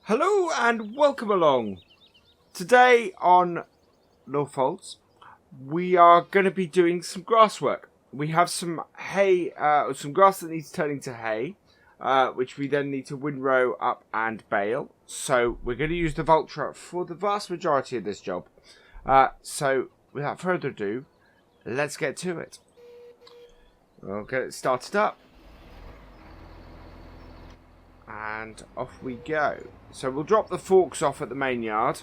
Hello and welcome along. Today on Lawfolds, we are going to be doing some grass work. We have some hay, some grass that needs turning to hay, which we then need to windrow up and bale. So we're going to use the Vulture for the vast majority of this job. So without further ado, let's get to it. We'll get it started up. And off we go. So we'll drop the forks off at the main yard.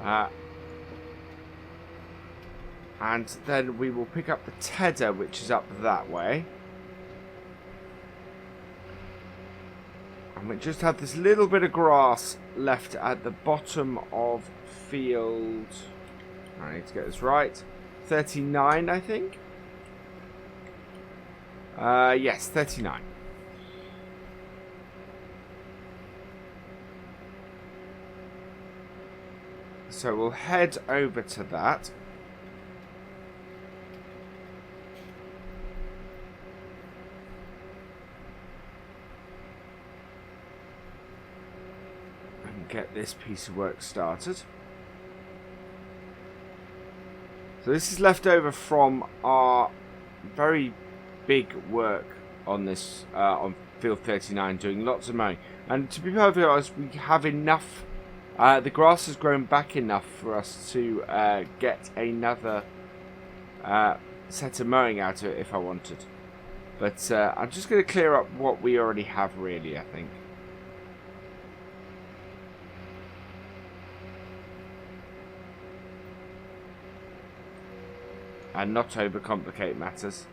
And then we will pick up the tedder, which is up that way. And we just have this little bit of grass left at the bottom of field. I need to get this right. 39, I think. Yes, 39. So we'll head over to that. And get this piece of work started. So this is left over from our very big work on this on field 39, doing lots of mowing, and to be perfectly honest, we have enough. The grass has grown back enough for us to get another set of mowing out of it if I wanted, but I'm just going to clear up what we already have, really, I think. And not overcomplicate matters.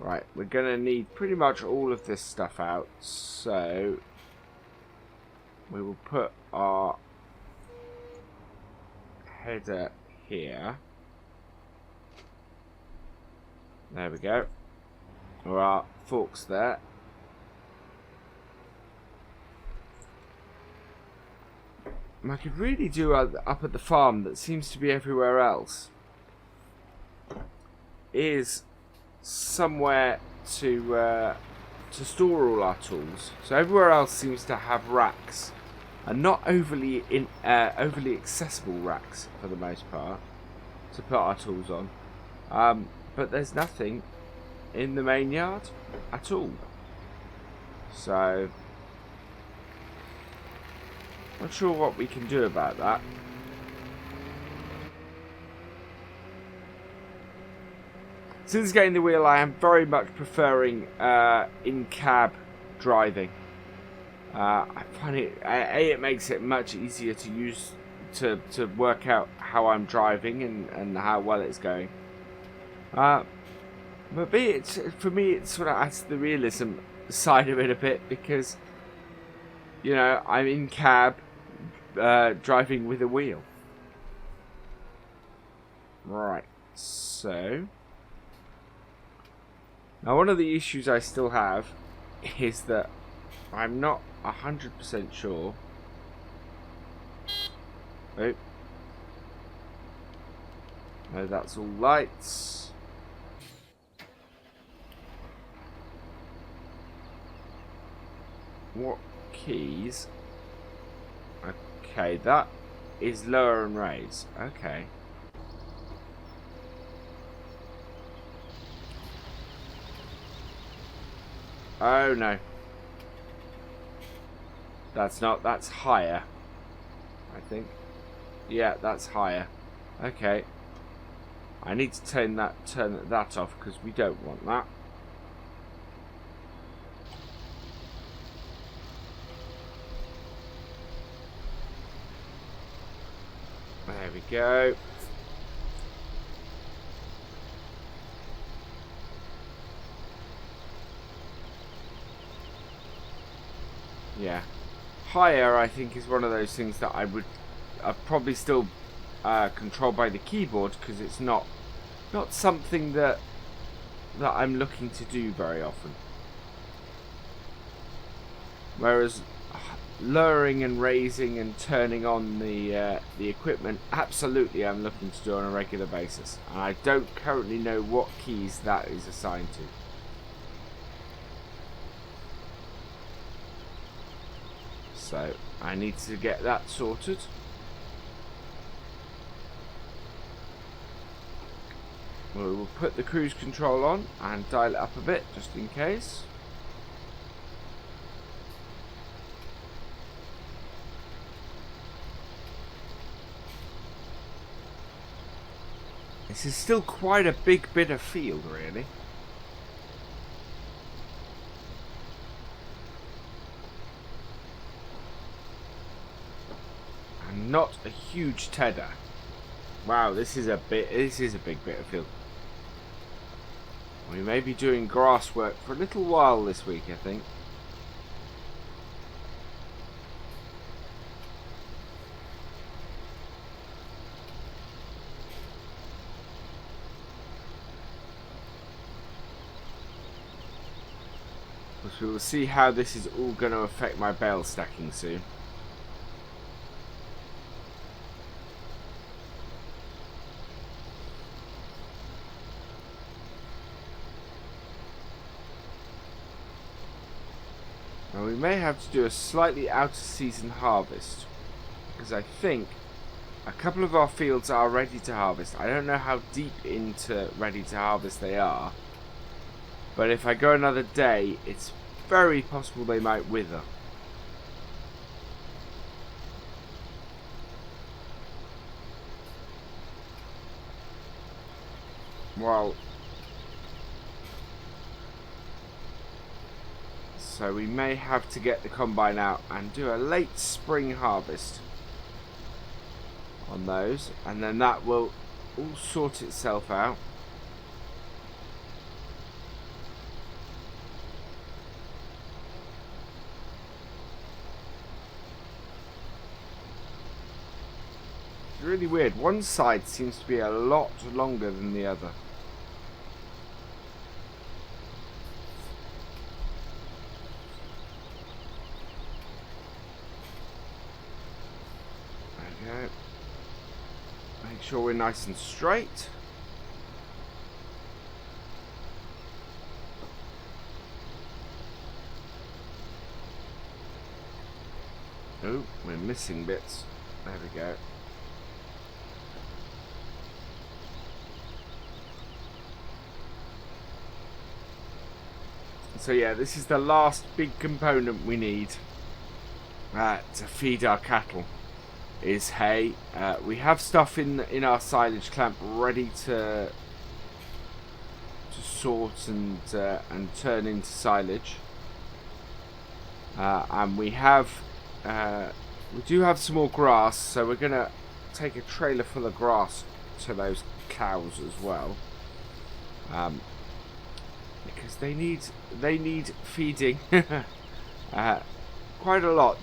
Right, we're going to need pretty much all of this stuff out, so we will put our header here. There we go. Or our forks there. And I could really do up at the farm that seems to be everywhere else is somewhere to store all our tools. So everywhere else seems to have racks, and not overly accessible racks for the most part to put our tools on. But there's nothing in the main yard at all. So not sure what we can do about that. Since getting the wheel, I am very much preferring in-cab driving. I find it makes it much easier to use to work out how I'm driving and how well it's going. But for me, it sort of adds to the realism side of it a bit, because you know, I'm in cab driving with a wheel. Right, so. Now, one of the issues I still have is that I'm not 100% sure. Oh. No, that's all lights. What keys? Okay, that is lower and raise. Okay. Oh no. That's not, that's higher, I think. Yeah, that's higher. Okay. I need to turn that off, because we don't want that. There we go. Yeah, higher I think is one of those things that I'd probably still control by the keyboard, because it's not something that I'm looking to do very often. Whereas lowering and raising and turning on the equipment, absolutely I'm looking to do on a regular basis, and I don't currently know what keys that is assigned to. So I need to get that sorted. We'll put the cruise control on and dial it up a bit just in case. This is still quite a big bit of field, really. And not a huge tedder. Wow, this is a big bit of field. We may be doing grass work for a little while this week, I think. Because we will see how this is all going to affect my bale stacking soon. Now we may have to do a slightly out of season harvest, because I think a couple of our fields are ready to harvest. I don't know how deep into ready to harvest they are, but if I go another day, it's very possible they might wither. Well, so we may have to get the combine out and do a late spring harvest on those, and then that will all sort itself out. It's really weird. One side seems to be a lot longer than the other. Make sure we're nice and straight. Oh, we're missing bits. There we go. So yeah, this is the last big component we need to feed our cattle. Is hay. We have stuff in our silage clamp ready to sort and turn into silage, and we do have some more grass, so we're gonna take a trailer full of grass to those cows as well, because they need feeding quite a lot.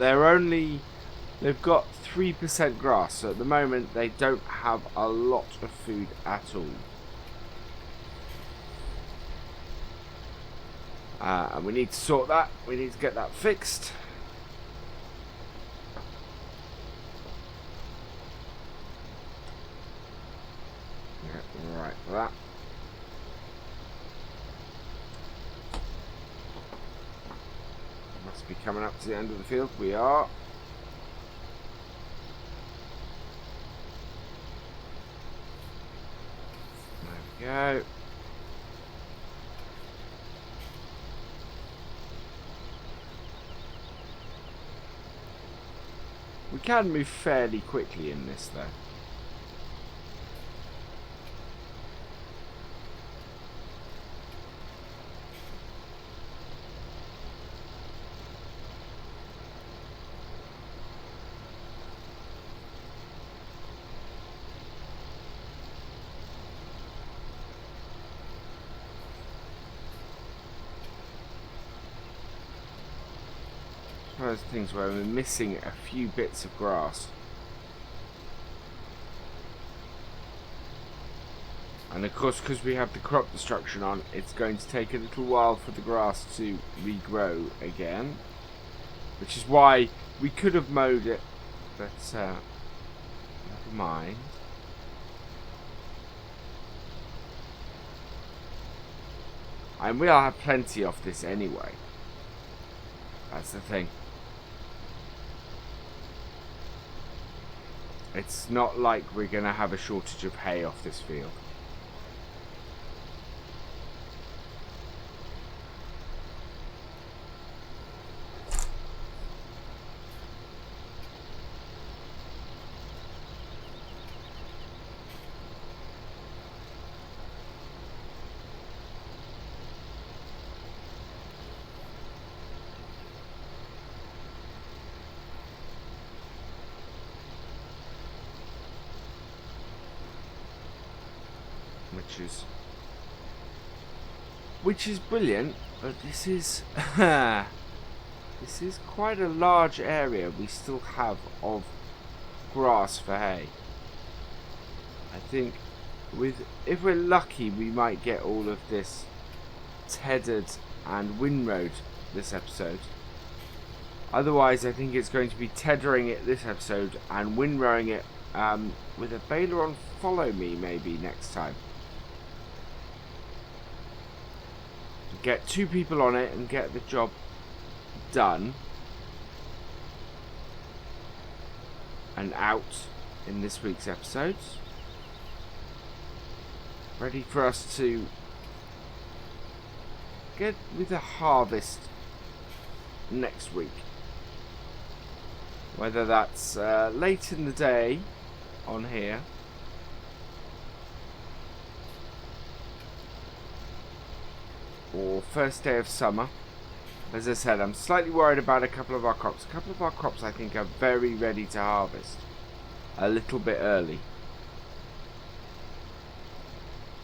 They've got 3% grass, so at the moment they don't have a lot of food at all. And we need to sort that. We need to get that fixed. Yeah, right, that. Must be coming up to the end of the field. We are. Go. We can move fairly quickly in this though. One of those things where we're missing a few bits of grass. And of course, because we have the crop destruction on, it's going to take a little while for the grass to regrow again. Which is why we could have mowed it, but never mind. And we'll have plenty of this anyway. That's the thing. It's not like we're going to have a shortage of hay off this field. Which is brilliant, but this is this is quite a large area we still have of grass for hay. I think if we're lucky, we might get all of this tethered and windrowed this episode. Otherwise, I think it's going to be tethering it this episode and windrowing it with a baler on follow me maybe next time. Get 2 people on it and get the job done and out in this week's episodes. Ready for us to get with a harvest next week. Whether that's late in the day on here, or first day of summer. As I said, I'm slightly worried about a couple of our crops. A couple of our crops I think are very ready to harvest. A little bit early.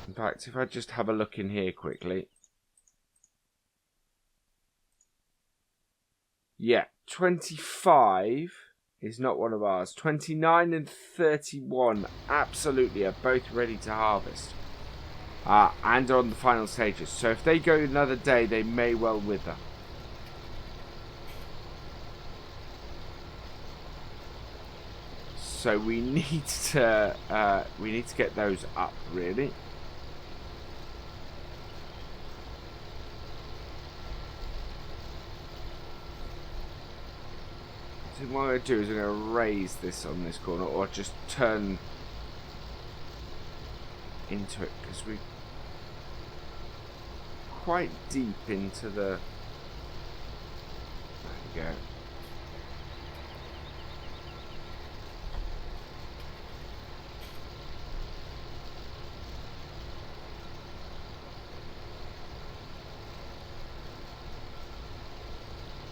In fact, if I just have a look in here quickly. Yeah, 25 is not one of ours. 29 and 31 absolutely are both ready to harvest. And on the final stages. So if they go another day, they may well wither. So we need to get those up, really. So what I'm going to do is I'm going to raise this on this corner, or just turn into it, because we're quite deep into the... There we go.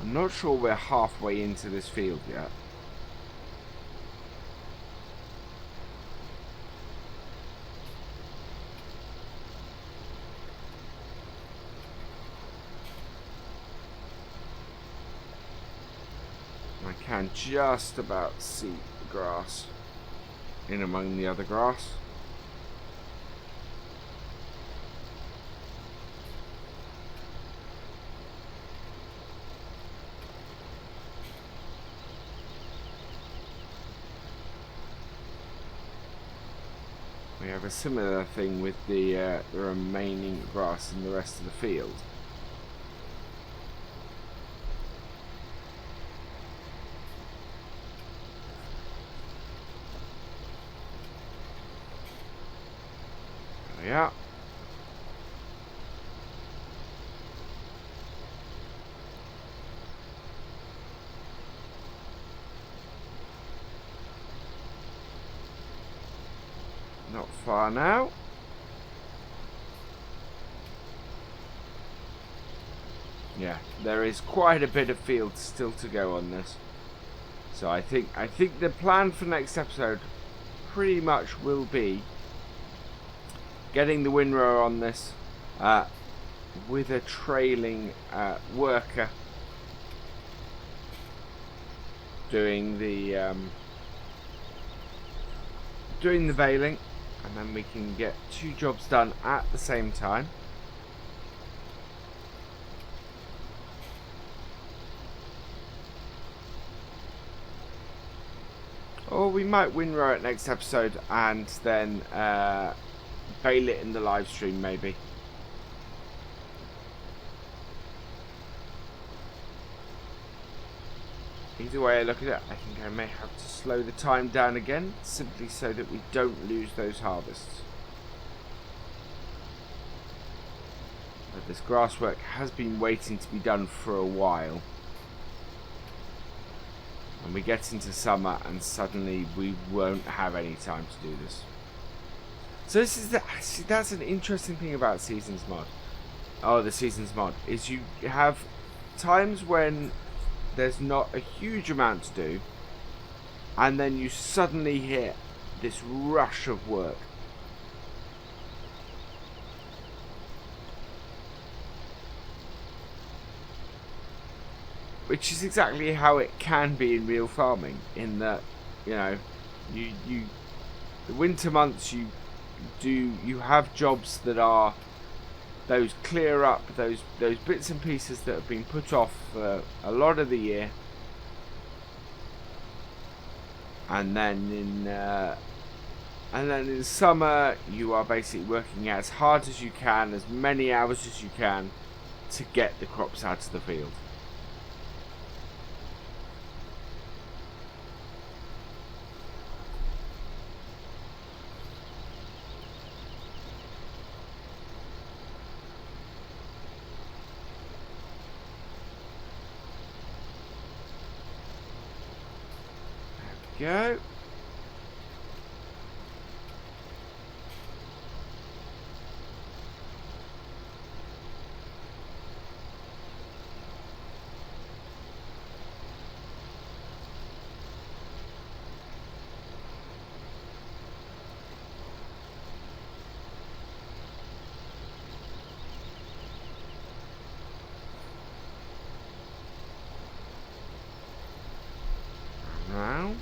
I'm not sure we're halfway into this field yet. I can just about see the grass in among the other grass. We have a similar thing with the remaining grass in the rest of the field. There we are. Not far now. Yeah, there is quite a bit of field still to go on this. So I think the plan for next episode pretty much will be getting the windrower on this with a trailing worker doing the baling. And then we can get 2 jobs done at the same time. Or we might windrow it next episode and then bale it in the live stream maybe. either way I look at it, I think I may have to slow the time down again, simply so that we don't lose those harvests. But this grass work has been waiting to be done for a while. And we get into summer and suddenly we won't have any time to do this. So this is that's an interesting thing about Seasons mod. Oh, the Seasons mod is you have times when there's not a huge amount to do, and then you suddenly hit this rush of work. Which is exactly how it can be in real farming, in that, you know, you the winter months you have jobs that are those clear up those bits and pieces that have been put off for a lot of the year, and then in summer you are basically working as hard as you can, as many hours as you can, to get the crops out of the field. Go. Round.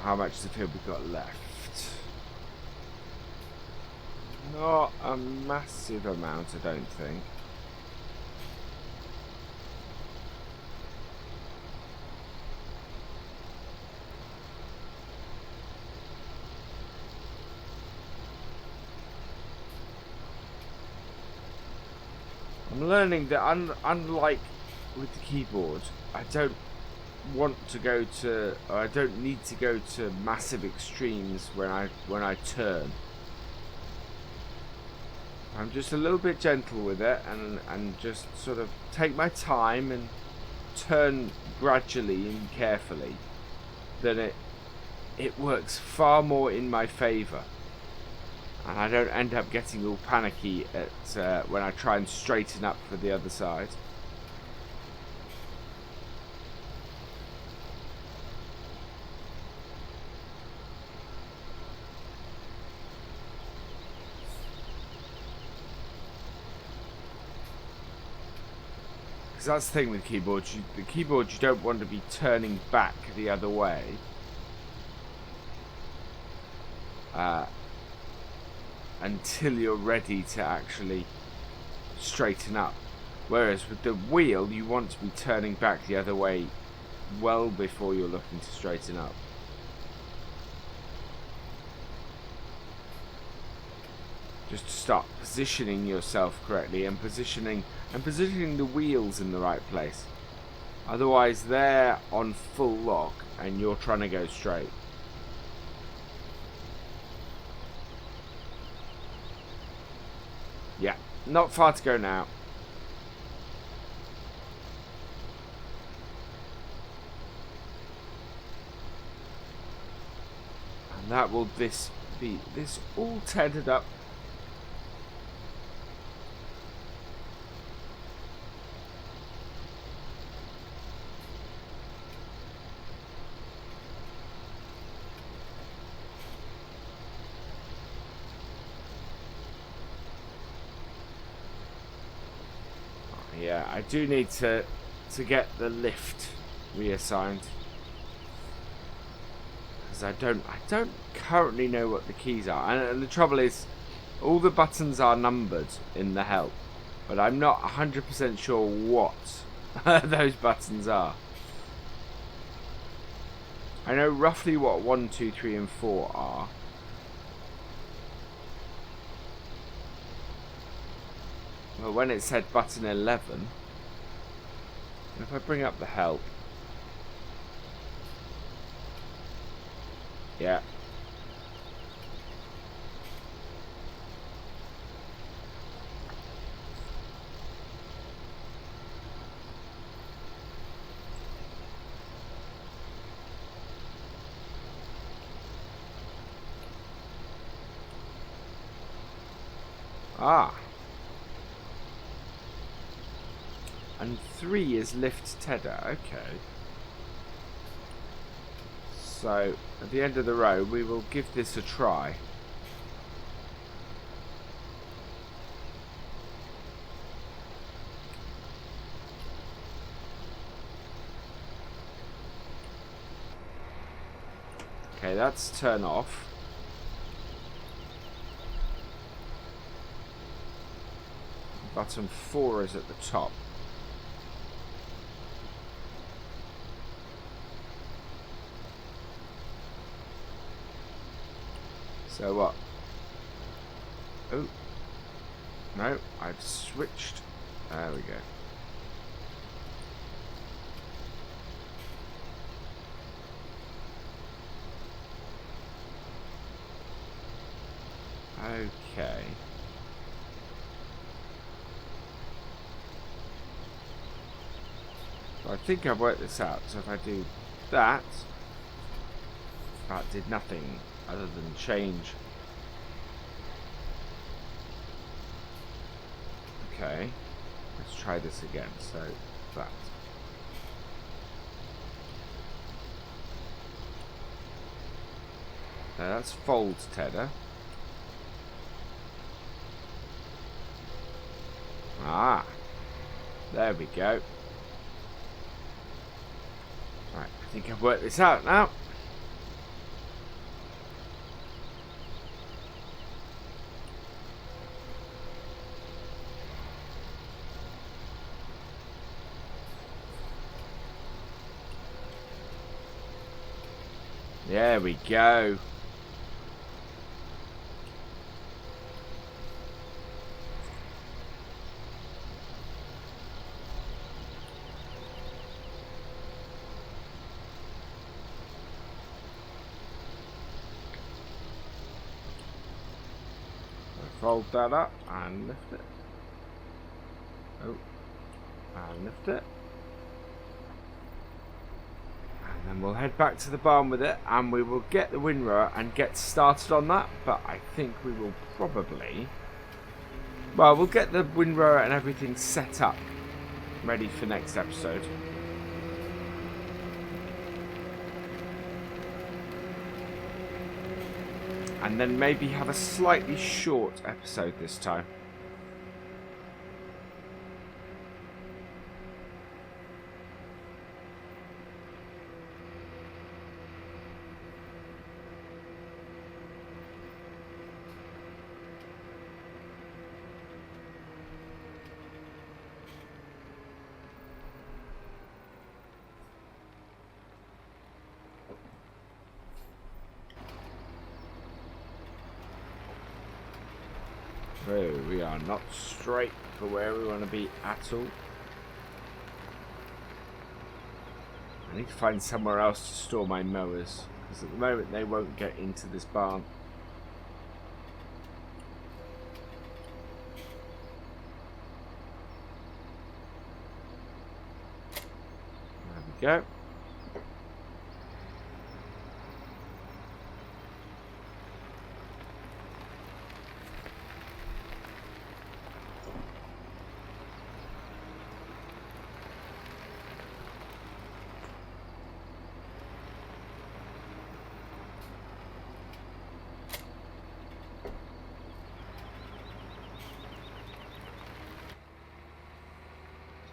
How much of the field we've got left? Not a massive amount, I don't think. I'm learning that unlike with the keyboard, I don't want to go to, or I don't need to go to massive extremes when I turn. I'm just a little bit gentle with it, and just sort of take my time and turn gradually and carefully. Then it works far more in my favour, and I don't end up getting all panicky at when I try and straighten up for the other side. That's the thing with keyboards. The keyboard, you don't want to be turning back the other way. Until you're ready to actually straighten up. Whereas with the wheel, you want to be turning back the other way well before you're looking to straighten up. Just to start positioning yourself correctly and positioning the wheels in the right place. Otherwise they're on full lock and you're trying to go straight. Yeah, not far to go now. And that will this all tethered up. Yeah, I do need to get the lift reassigned. Because I don't currently know what the keys are. And the trouble is, all the buttons are numbered in the help. But I'm not 100% sure what those buttons are. I know roughly what 1, 2, 3 and 4 are. Well, when it said button 11, if I bring up the help, yeah. Ah. And 3 is lift tether. Okay. So, at the end of the row, we will give this a try. Okay, that's turn off. Button 4 is at the top. So what? Oh. No, I've switched. There we go. Okay. So I think I've worked this out. So if I do that did nothing other than change. Okay. Let's try this again. So that. Now that's fold tether. Ah. There we go. Right, I think I've worked this out now. There we go. Fold that up and lift it. Oh, and lift it. And then we'll head back to the barn with it and we will get the windrower and get started on that. But I think we will probably... Well, we'll get the windrower and everything set up, ready for next episode. And then maybe have a slightly short episode this time. Oh, we are not straight for where we want to be at all. I need to find somewhere else to store my mowers, because at the moment they won't get into this barn. There we go.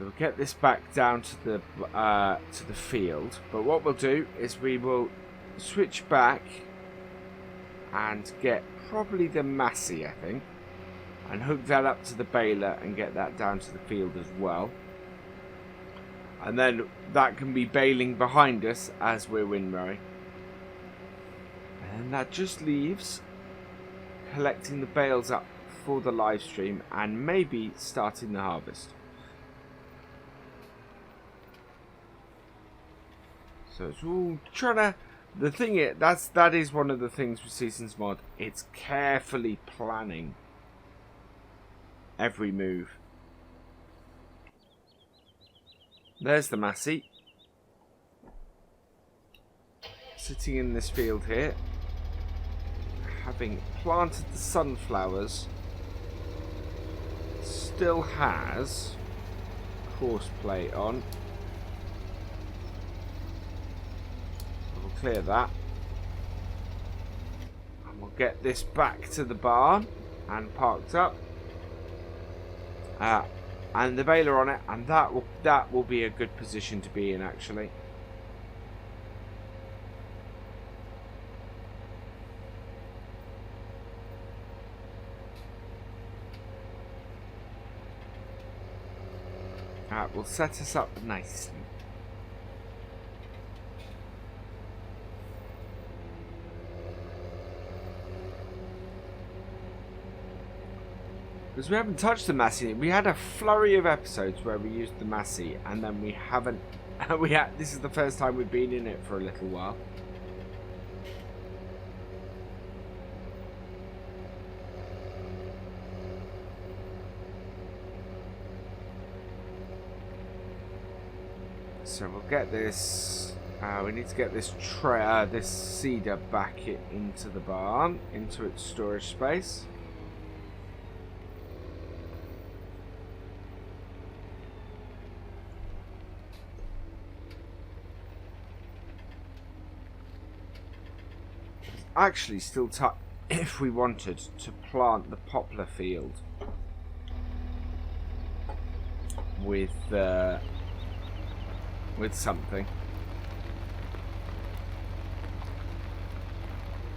So we'll get this back down to the field. But what we'll do is we will switch back and get probably the Massey, I think, and hook that up to the baler and get that down to the field as well. And then that can be baling behind us as we're windrowing. And that just leaves collecting the bales up for the live stream and maybe starting the harvest. So it's all trying to... The thing is, that is one of the things with Seasons Mod. It's carefully planning every move. There's the Massey. Sitting in this field here. Having planted the sunflowers. Still has course plate on. Clear that, and we'll get this back to the barn and parked up, and the baler on it, and that will be a good position to be in actually. That will set us up nicely. Because we haven't touched the Massey. We had a flurry of episodes where we used the Massey, and then we haven't. This is the first time we've been in it for a little while. So we'll get this. We need to get this this cedar back into the barn, into its storage space. Actually still time if we wanted to plant the poplar field with something.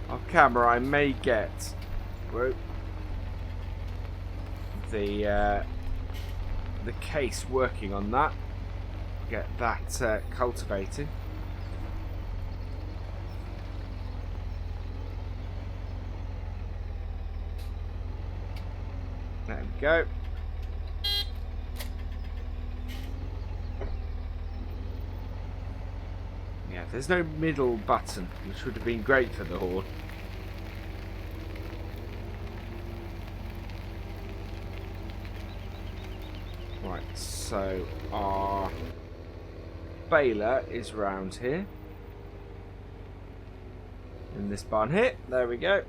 Off camera I may get the case working on that, get that cultivated. There we go. Yeah, there's no middle button, which would have been great for the horn. Right, so our baler is round here. In this barn here. There we go.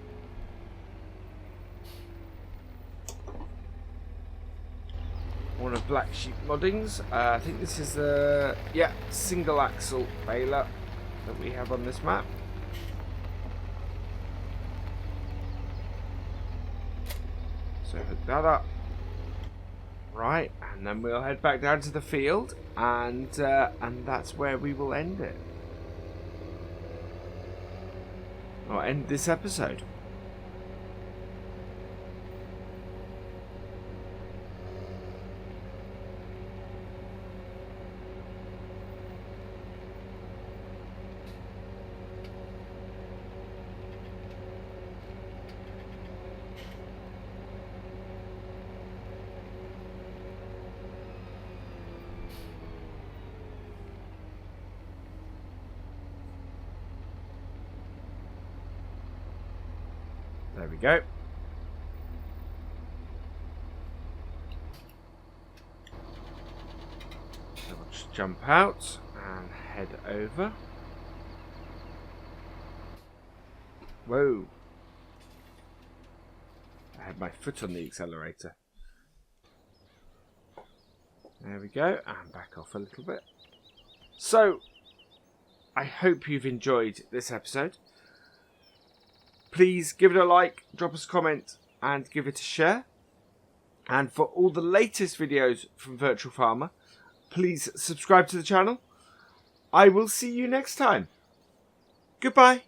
One of Black Sheep Modding's. I think this is a single axle baler that we have on this map. So hook that up. Right, and then we'll head back down to the field, and that's where we will end it. Or end this episode. There we go. So we'll just jump out and head over. Whoa. I had my foot on the accelerator. There we go, and back off a little bit. So, I hope you've enjoyed this episode. Please give it a like, drop us a comment, and give it a share. And for all the latest videos from Virtual Farmer, please subscribe to the channel. I will see you next time. Goodbye.